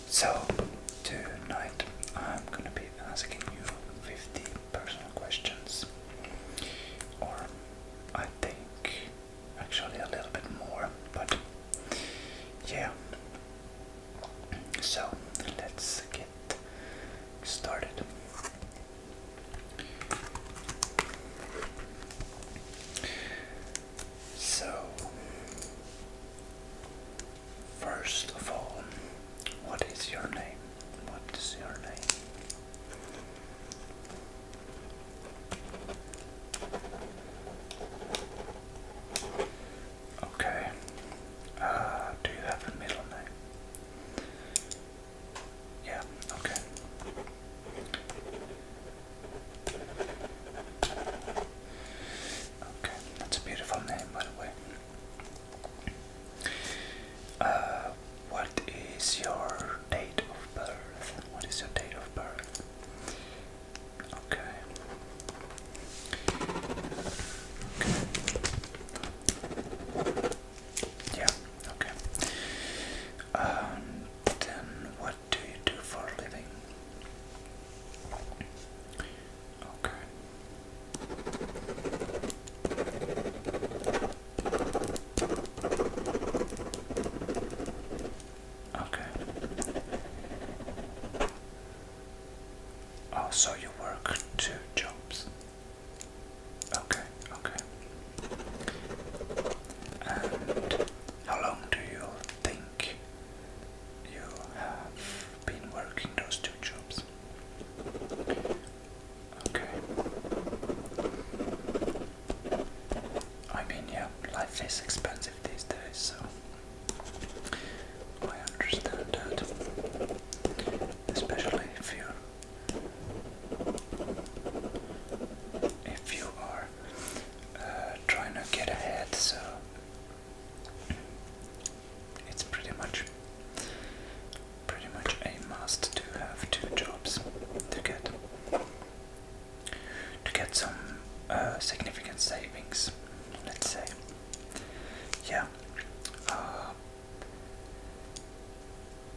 So, tonight I'm gonna be asking you 50 personal questions, or I think actually a little bit more, but yeah. So, let's get started. So, first of all, what is your name? What is your name? Okay. Do you have a middle name? Yeah, okay. Okay, that's a beautiful name, by the way. What is your date of birth? What is your date of birth? Okay. Yeah, okay. Then what do you do for a living? Okay. Okay. Oh, so you work 2 jobs. Okay, okay. And how long do you think you have been working those 2 jobs? Okay. I mean, yeah, life is expensive these days, so I understand that. Especially if you are trying to get ahead, so it's pretty much a must to have 2 jobs to get some significant savings, let's say. Yeah.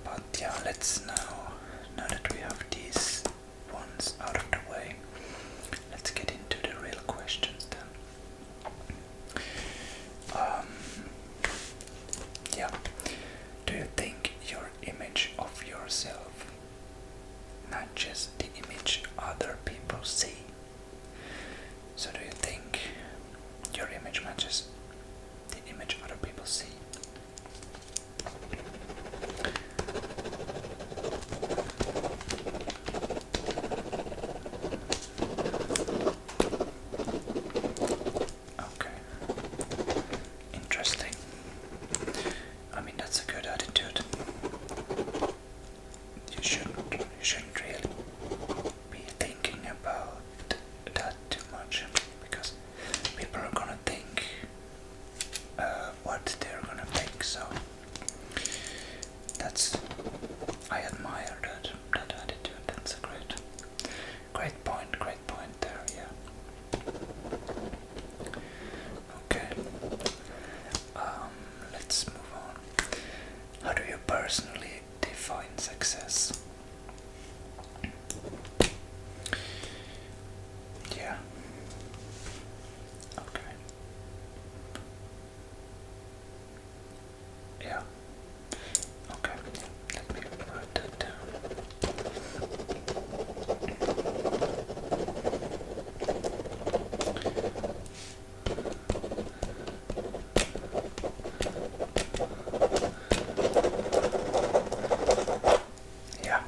But yeah, let's now that we have these ones out of the way, let's get into the real questions then. Yeah. Do you think your image of yourself matches the image other people see? So do you think your image matches the image other people see? Okay. Interesting. I mean, that's a good attitude. You shouldn't really be thinking about that too much, because people are gonna think what they're gonna think. So I admire that attitude. That's a great point there. Yeah. Okay. Let's move on. How do you personally define success? Yeah. Okay. Yeah. Okay. Let me write that down. Yeah.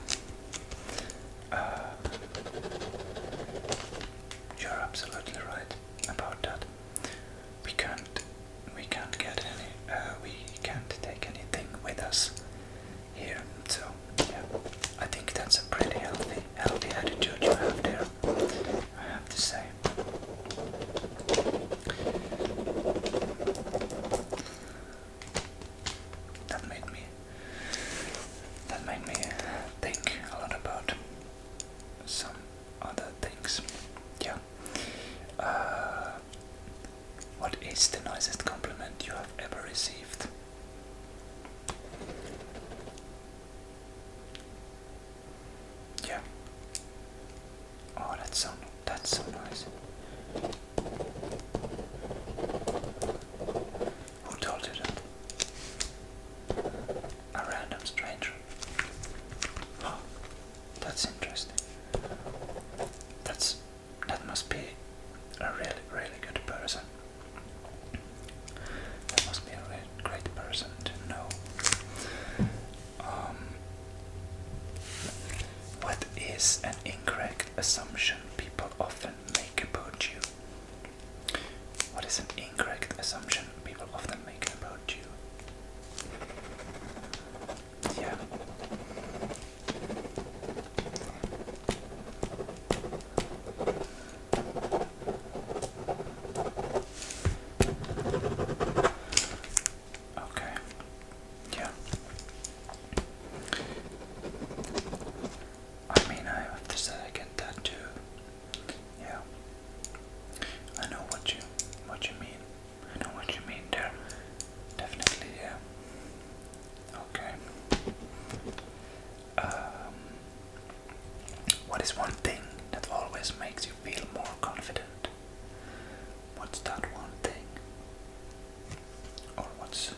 That's so nice. Who told you that? A random stranger. Oh, that's interesting. That must be a really, really good person. That must be a really great person to know. What is an incorrect assumption people often make about you? What is an incorrect assumption people often make about you? Yeah. Okay. Yeah. I mean, I have to say I get that too. Yeah. I know what you mean. I know what you mean there. Definitely, yeah. Okay. What is one thing that always makes you feel more confident? What's that one thing? Or what's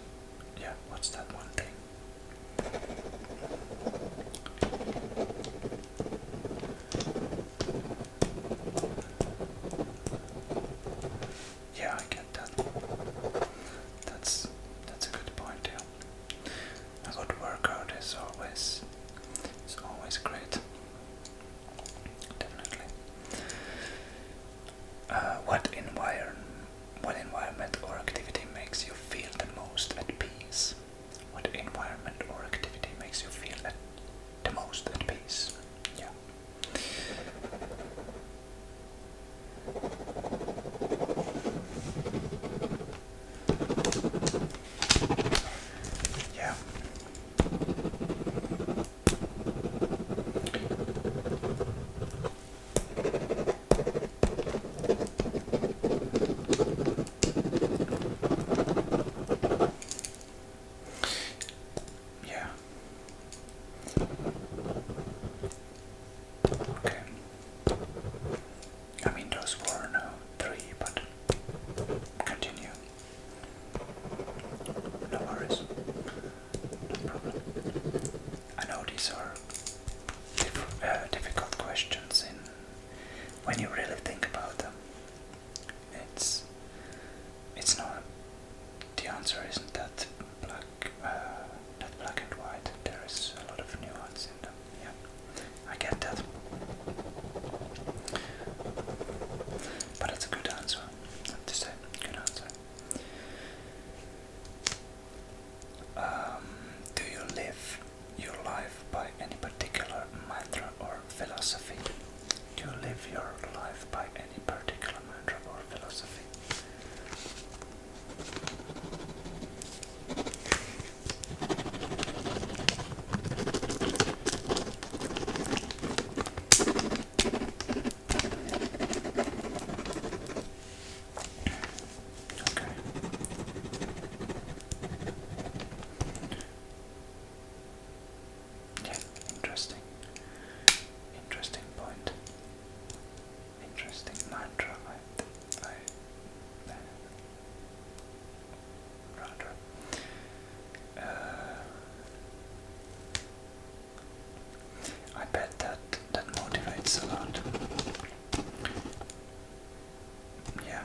that one thing? Yeah, I get that. That's a good point, yeah. A good workout is always great. Definitely. What environment or activity makes you feel the most at peace? What environment or activity makes you feel the most at peace? Yeah. Yeah. Yeah. Okay. I mean, those were no 3, but continue. No worries. No problem. I know these are difficult questions when you really think about them. It's not, the answer isn't that black and white. There is a lot of nuance in them. Yeah, I get that. But it's a good answer. I have to say, good answer. Do you live your life by any particular mantra or philosophy? Do you live your life by any particular mantra or philosophy? Okay. Yeah, interesting. Interesting point. Interesting mantra. Rather. I bet that motivates a lot. Yeah.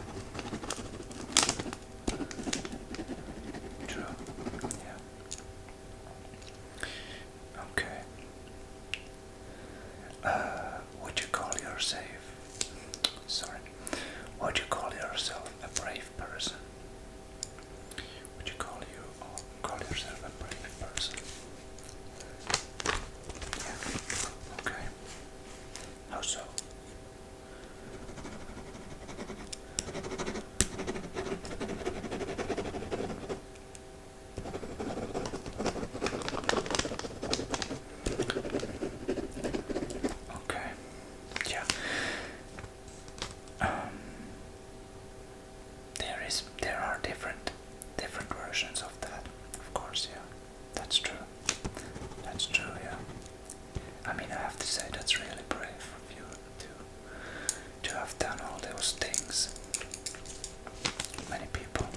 True. Yeah. Okay. Would you call yourself? Sorry. Would you call yourself a brave person? Would you call yourself a brave person? Yeah. Okay. How so? Okay. Yeah. There are different versions of that. Of course, yeah. That's true. That's true, yeah. I mean, I have to say that's really brave of you to have done all those things. Many people,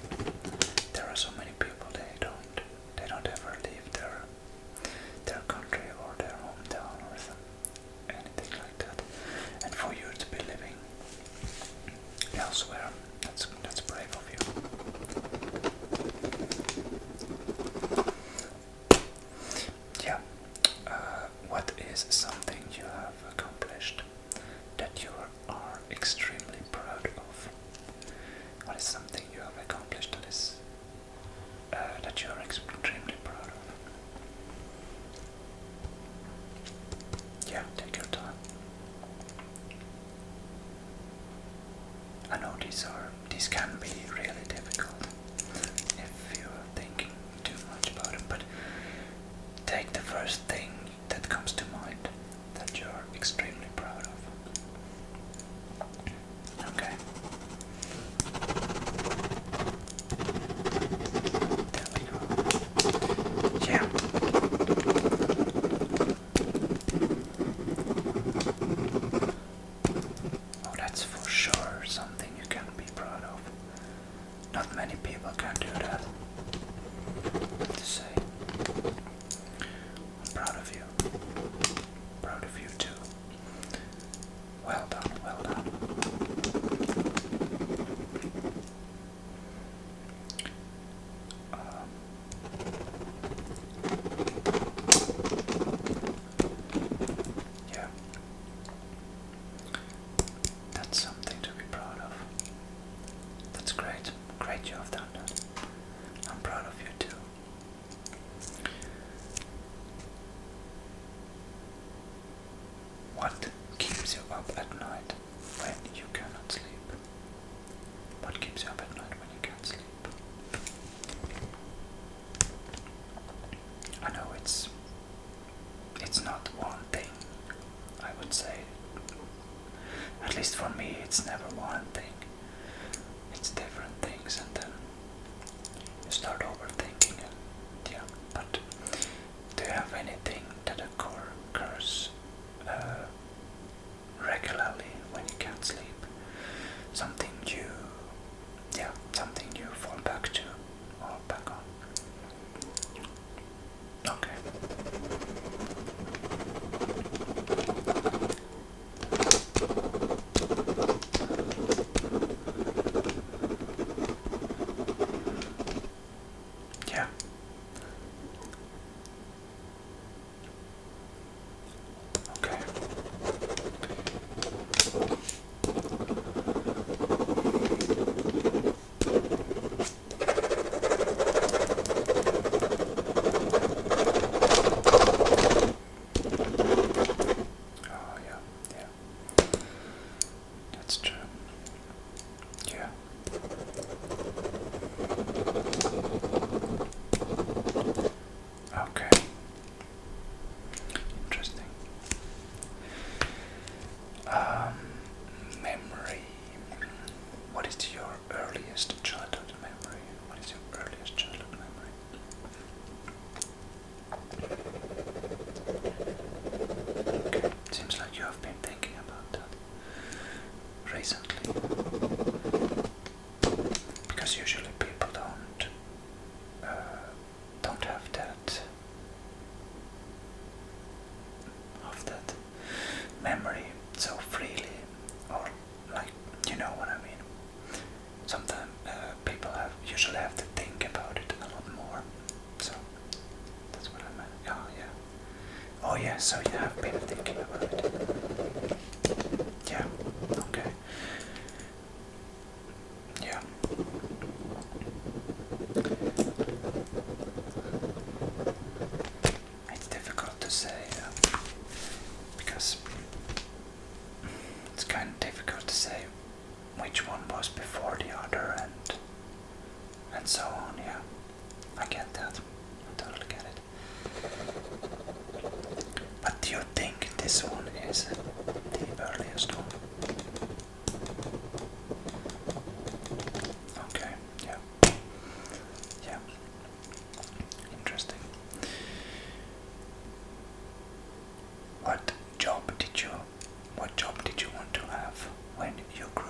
there are so many people they don't ever leave their country or their hometown or anything like that. And for you to be living elsewhere, that's brave of you. Yeah. What is something you have accomplished that you are extremely proud of? What is something you have accomplished that you are extremely proud of? Yeah, take your time. I know these can be really difficult if you're thinking too much about it, but take the first thing that comes to mind that you're extremely proud of. Okay. There we go. Yeah. Oh, that's for sure something you can be proud of. Not many people can do that. I have to say. I'm proud of you. Proud of you too. Well done, well done. Yeah. That's something to be proud of. That's great. Great you have done that. I'm proud of you too. What keeps you up at night when you cannot sleep? What keeps you up at night when you can't sleep? I know it's not one thing, I would say. At least for me, it's never one thing. It's different things, and then you start overthinking it. Yeah, but do you have anything that occurs regularly when you can't sleep? Something you fall back to or back on? Okay. Yeah. Okay. Oh yeah, yeah. That's true. Yeah. Okay. Interesting. Memory. What is your earliest childhood memory? What is your earliest childhood memory? Okay. Seems like you have been thinking about that recently. Because usually people don't have that memory so freely, or like, you know what I mean. Sometimes people usually have to think about it a lot more. So that's what I meant. Oh yeah. Oh yeah. So you have been thinking about it. Yeah. Okay. Yeah. It's difficult to say because it's kind of difficult to say which one was before the other and so on. Yeah, I get that. I totally get it. But do you think this one is the earliest one? Okay. Yeah. Yeah. Interesting. What job did you want to have when you grew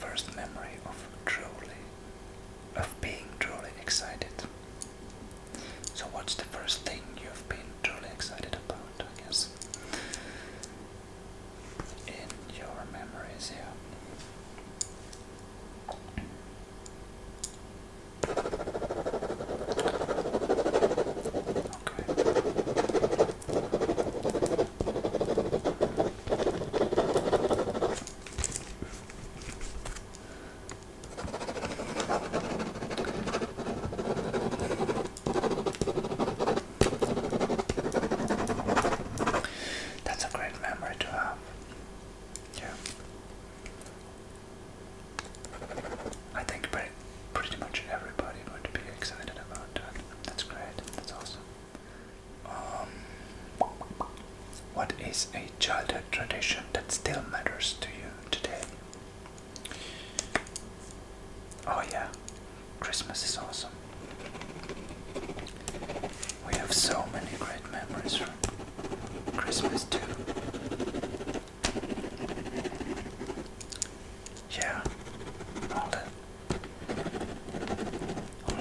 first memory of being truly excited? So what's the first thing you've been truly excited about, I guess, in your memories here? That's a great memory to have. Yeah. I think pretty much everybody would be excited about that. That's great. That's awesome. What is a childhood tradition that still matters to you today? Oh yeah, Christmas is awesome. We have so many great memories from Christmas too. Yeah, all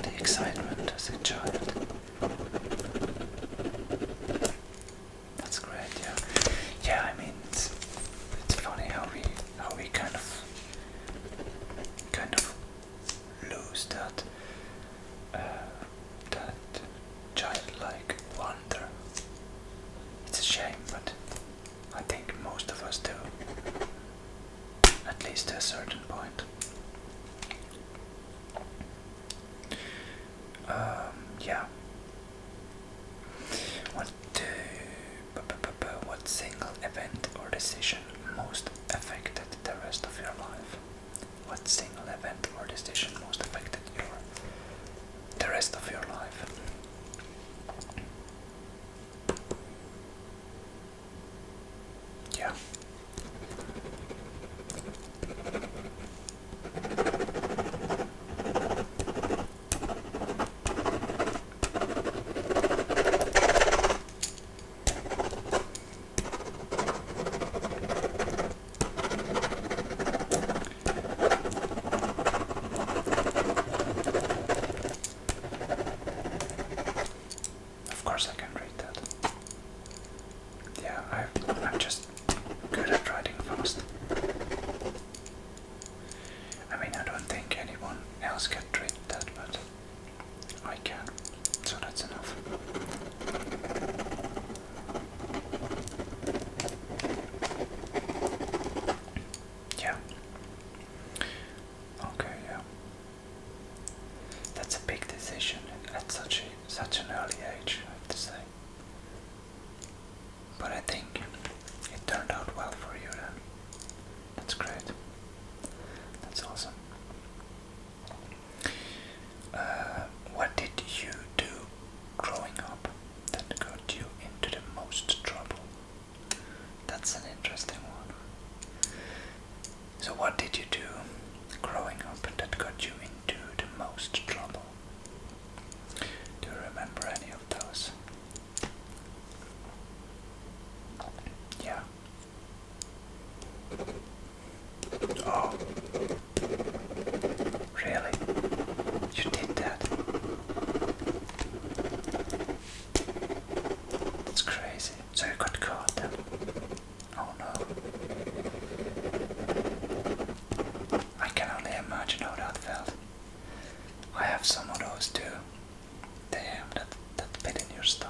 the excitement as a child. That's great, yeah. Yeah, I mean it's funny how we kind of lose that that childlike wonder. It's a shame, but I think most of us do, at least to a certain point. Yeah. What single event or decision most affected the rest of your life? What single event or decision most affected the rest of your life? Yeah. Of course I can read that. Yeah, I'm just good at writing fast. I mean, I don't think anyone else can read that, but I can, so that's enough. Yeah. Okay, yeah. That's a big decision at such an early age, I have to say. But I think it turned out well for you then. That's great. That's awesome. What did you do growing up that got you into the most trouble? That's an interesting one. So what did you do growing up that got you into the most trouble? Do you remember any of those? Yeah. Oh. Really? You did that? That's crazy. So you got caught then? Oh no. I can only imagine how that felt. I have some of those too. Damn, that bit in your stomach.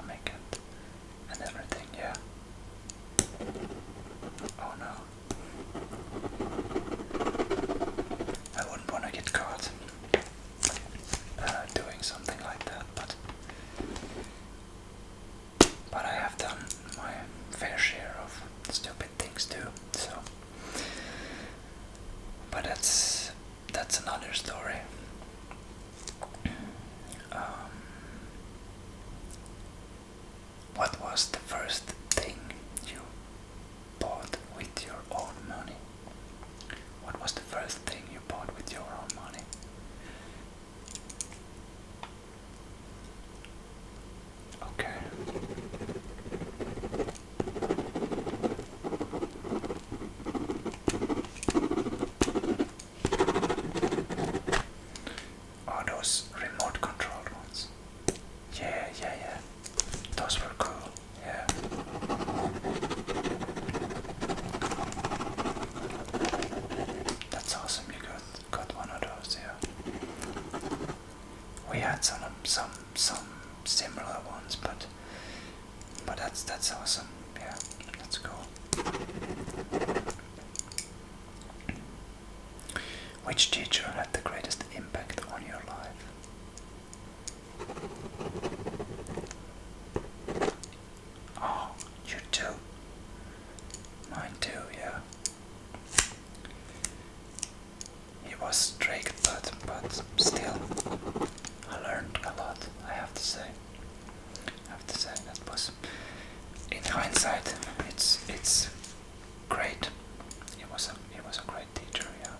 Which teacher had the greatest impact on your life? Oh, you too. Mine too, yeah. He was strict, but still, I learned a lot. I have to say. That was, in hindsight, it's great. He was a great teacher, yeah.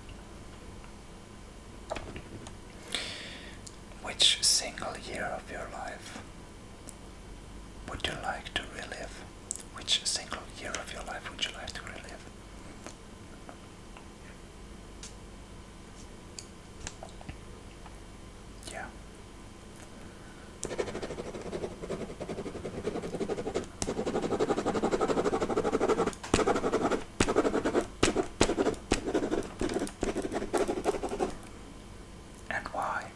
Which single year of your life would you like to relive? Which single year of your life would you like to relive? Yeah. And why?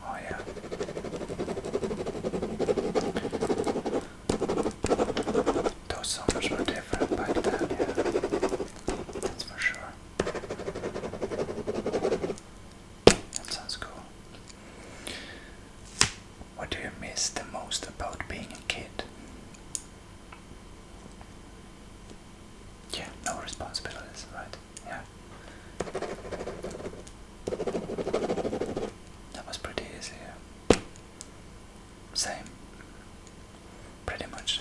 Oh yeah. Those summers were different back then, yeah. That's for sure. That sounds cool. What do you miss the most about being a kid? Yeah, no responsibilities, right? Yeah. That was pretty easy, yeah. Same. Pretty much.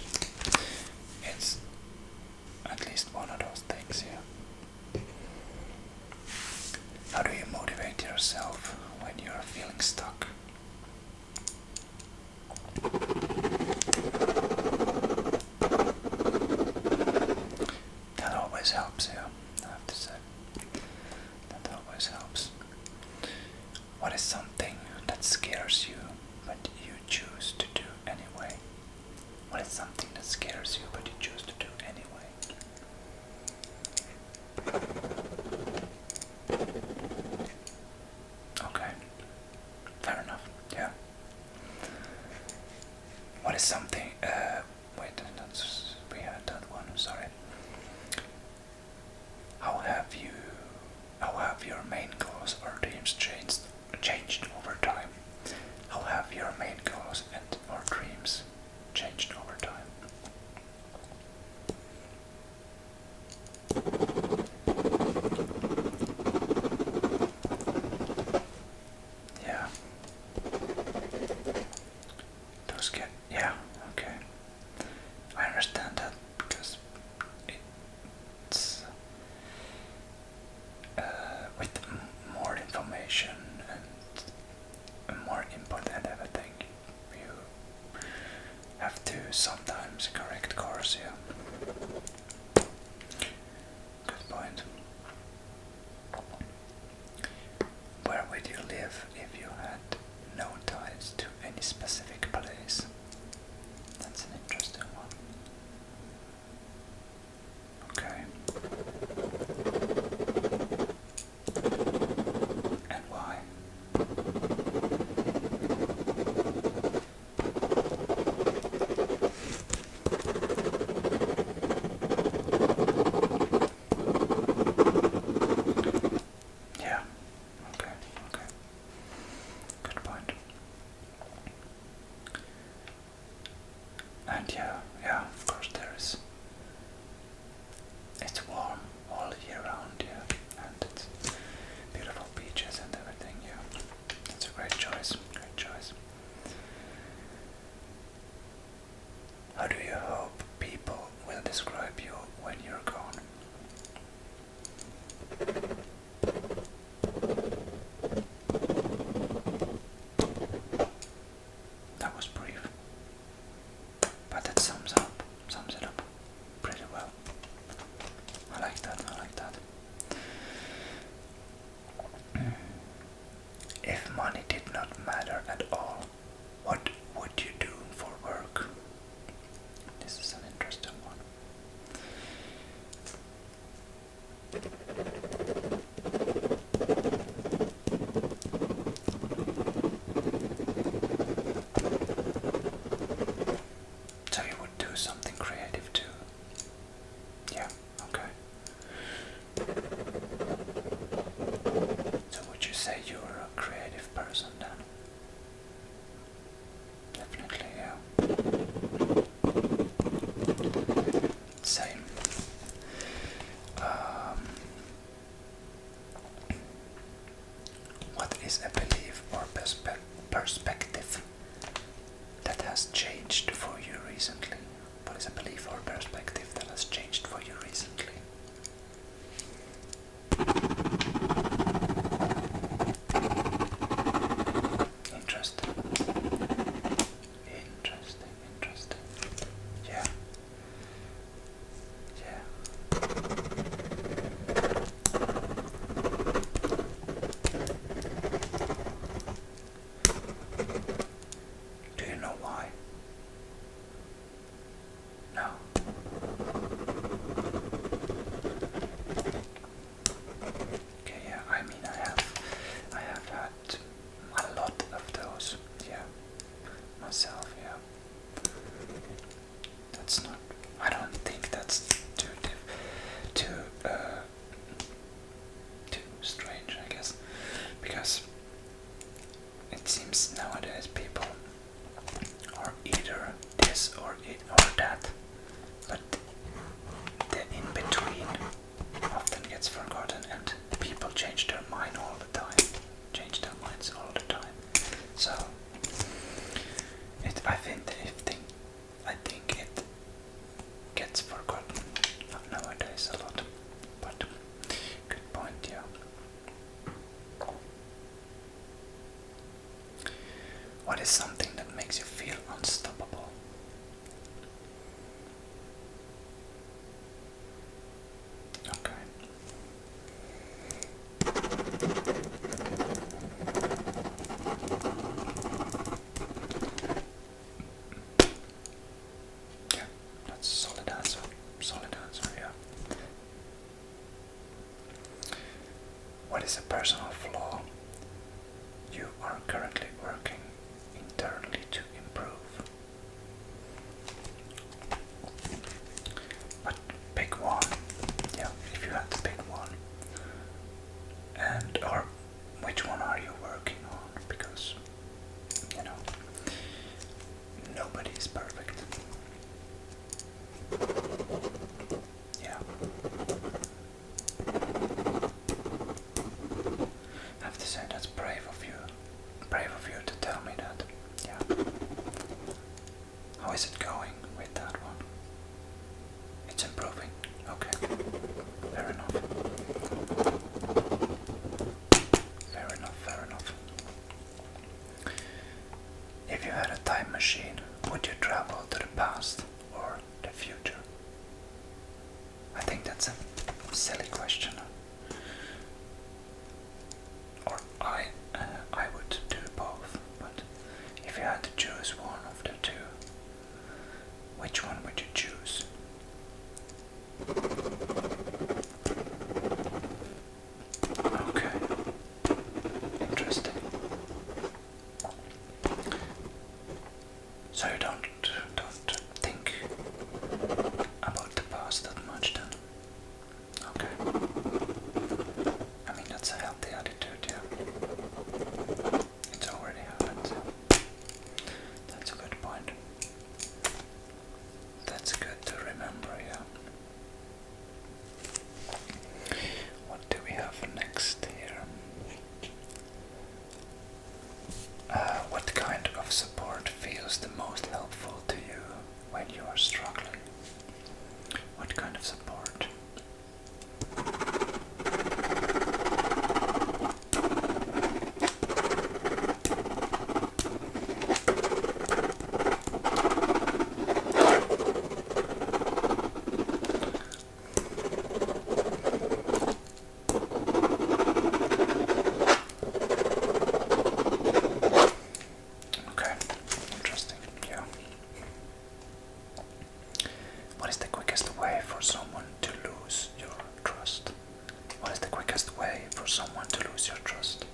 It's at least one of those things, yeah. How do you motivate yourself when you're feeling stuck? That always helps, yeah, I have to say. That always helps. What is something that scares you but you choose to do anyway? What is something that scares you but you choose to do anyway? Okay, fair enough, yeah. What is something, wait, we had that one, sorry. How have your main goals or dreams changed over time? How have your main goals and or dreams changed over time? Yeah. Yeah, okay. I understand that because it's with more information and more input and everything, you have to sometimes correct course, yeah. Good point. Where would you live if you had no ties to any specific place? That's an interesting one. Okay. And why? Yeah. Okay. Okay. Good point. And yeah, of course there is. It's warm all year round, yeah, and it's beautiful beaches and everything, yeah. It's a great choice, great choice. How do you hope people will describe you when you're gone? That was brief, but that sums it up pretty well. I like that, I like that. If money did not matter at all, what would you do for work? This is an interesting one. So you would do something creative too? Yeah, okay. person then. Definitely, yeah. Same. What is a belief or perspective that has changed for you recently? What is a belief or perspective that has changed for you recently? Interesting. Interesting, interesting. Yeah. Yeah. Do you know why? No. Okay, yeah, I mean I have had a lot of those, yeah, myself, yeah. That's not, I don't think that's too strange, I guess, because it seems nowadays people are either this or that, but the in between often gets forgotten, and people change their mind all the time, change their minds all the time. So I think it gets forgotten nowadays a lot. But good point, yeah. What is something that makes you feel unstoppable? Okay. Yeah, that's a solid answer. Solid answer, yeah. What is a personal flaw you are currently working internally to improve? But pick one. Yeah, if you had to pick one. And or which one are you working on? Because, you know, nobody is perfect. Yeah. I have to say that's brave of you. Brave of you to tell me that. Yeah. How is it going with that one? It's improving. Okay. Fair enough. Fair enough, fair enough. If you had a time machine, would you travel to the past or the future? I think that's a silly question. Or I would do both, but if you had to choose one of the two, which one would you choose? Okay, interesting. So you don't think about the past that much then? Okay. I mean, that's a healthy attitude, yeah. It's already happened, so that's a good point. That's good to remember, yeah. What do we have next here? What kind of support feels the most helpful to you when you are struggling? What kind of support? Okay, interesting, yeah. What is the quickest way for someone to lose your trust? What is the quickest way for someone to lose your trust?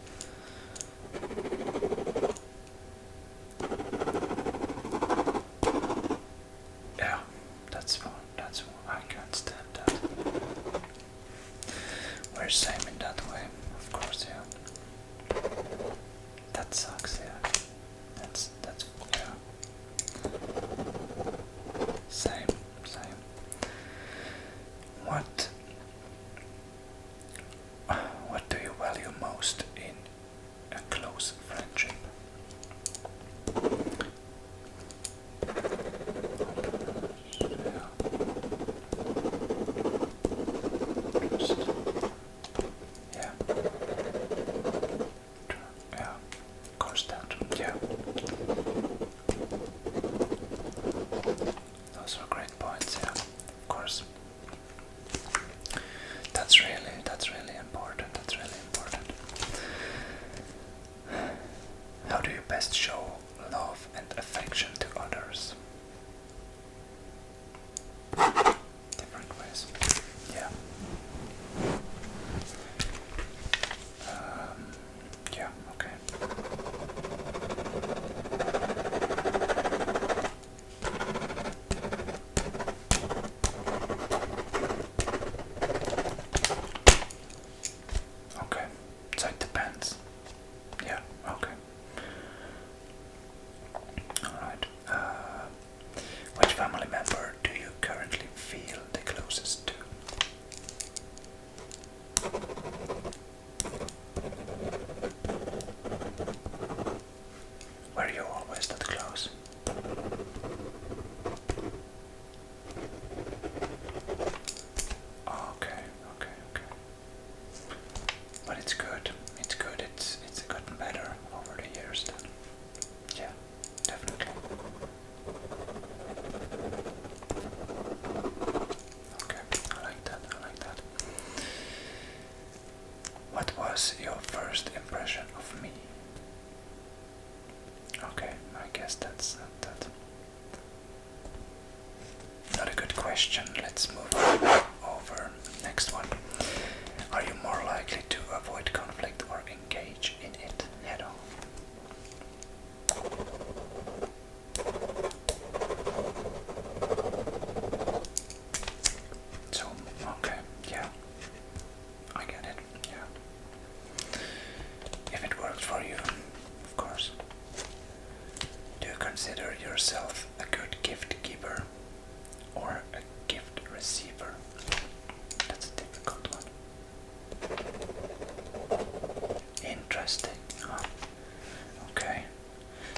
Yeah, that's fun. That's fun. I can't stand that. We're same in that way, of course, yeah. Same, same. What what do you value most in a close friendship? Yeah. Yeah. Constant. Yeah. Those are great points. Yeah. Of course. That's really important. That's really important. How do you best show love and affection to others? Different ways. Yeah. Yeah, okay. Okay, so it depends. Yeah, okay. Alright. Which family member do you currently feel the closest to? Were you always that close? Okay, okay, okay. But it's good. It's good. It's gotten better over the years then. Yeah, definitely. Okay, I like that. I like that. What was your first impression of me? Okay, I guess that's not that. Not a good question. Let's move over. Next one. Are you more likely to avoid conflict or engage in it head on? So, okay, yeah. I get it, yeah. If it works for you, of course. Do you consider yourself a good gift giver or a gift receiver? That's a difficult one. Interesting. Huh. Okay.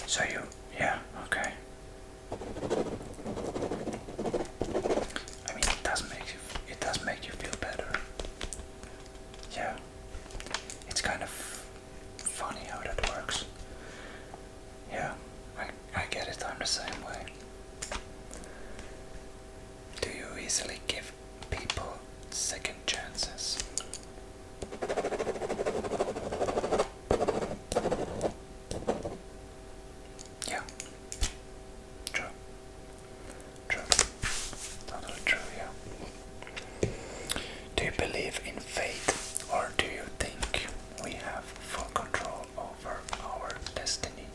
So you, yeah, okay. I mean, it does make you feel better. Yeah. It's kind of funny how that works. Yeah, I get it. I'm the same way. Do you easily give people second chances? Yeah. True. True. Totally true, yeah. Do you believe in fate, or do you think we have full control over our destiny?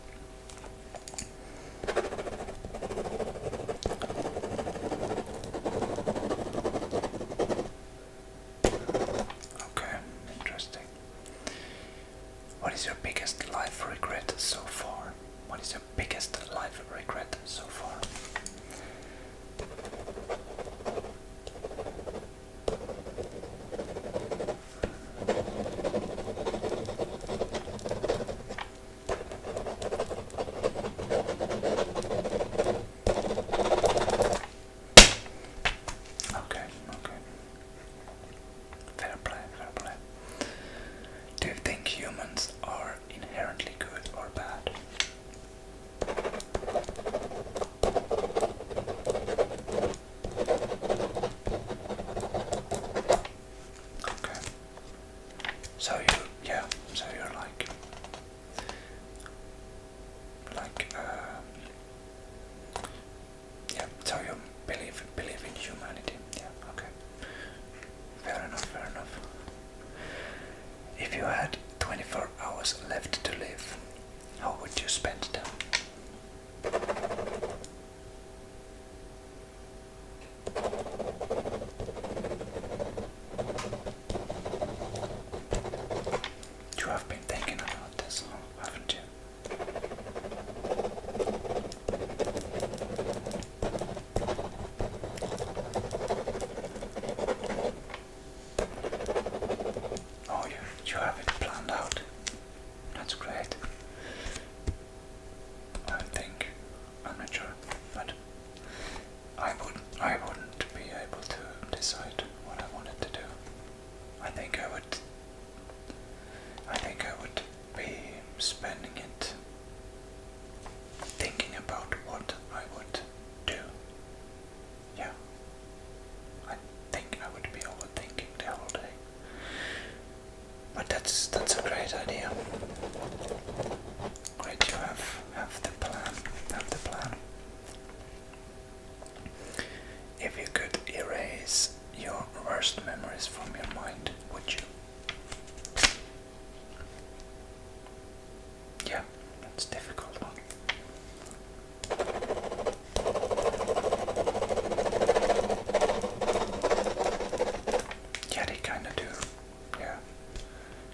you have it planned out. That's great. I think, I'm not sure, but I wouldn't be able to decide what I wanted to do. I think I would be spending it thinking about what I would do. Yeah. I think I would be overthinking the whole day. But that's a great idea. Great, you have the plan. Have the plan. If you could erase your worst memories from your mind, would you? Yeah, that's a difficult one. Yeah, they kinda do. Yeah,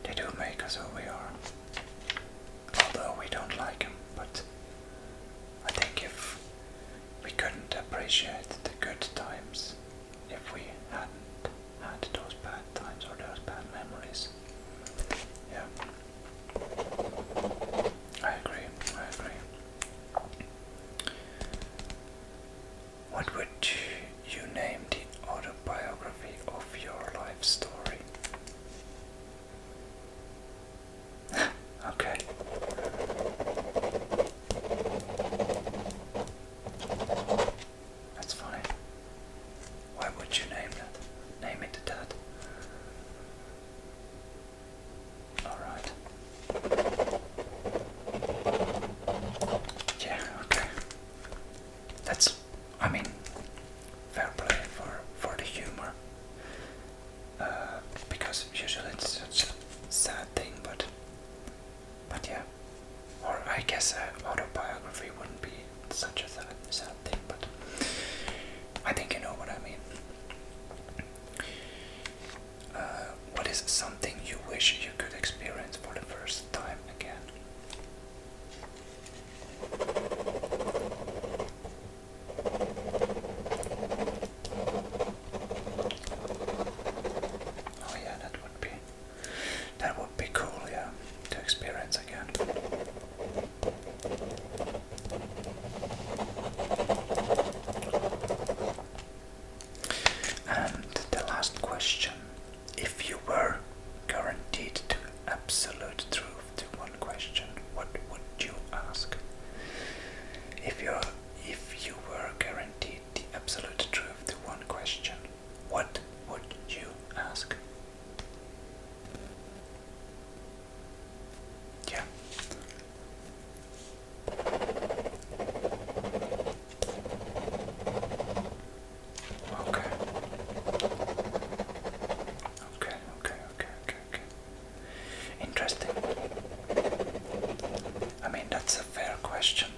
they do make us who we are. Although we don't like them, but I think if we couldn't appreciate the good times, if we hadn't had those bad times or those bad memories. Yeah. I agree. What would you name the autobiography of your life story? Okay. That's fine. Why would you name that? Name it that. Alright. Yeah, okay. That's, I mean, fair play for the humor. Because usually it's such a sad thing, but yeah. Or I guess autobiography wouldn't be such a sad thing, but I think you know what I mean. What is something you wish you could experience for the first time again? Oh yeah, that would be cool, yeah, to experience again. And the last question. If you were guaranteed to absolute truth to one question, what would you ask? If you were guaranteed the absolute truth to one question, what would you ask? Yeah. Okay. Okay. Interesting. I mean, that's a fair question.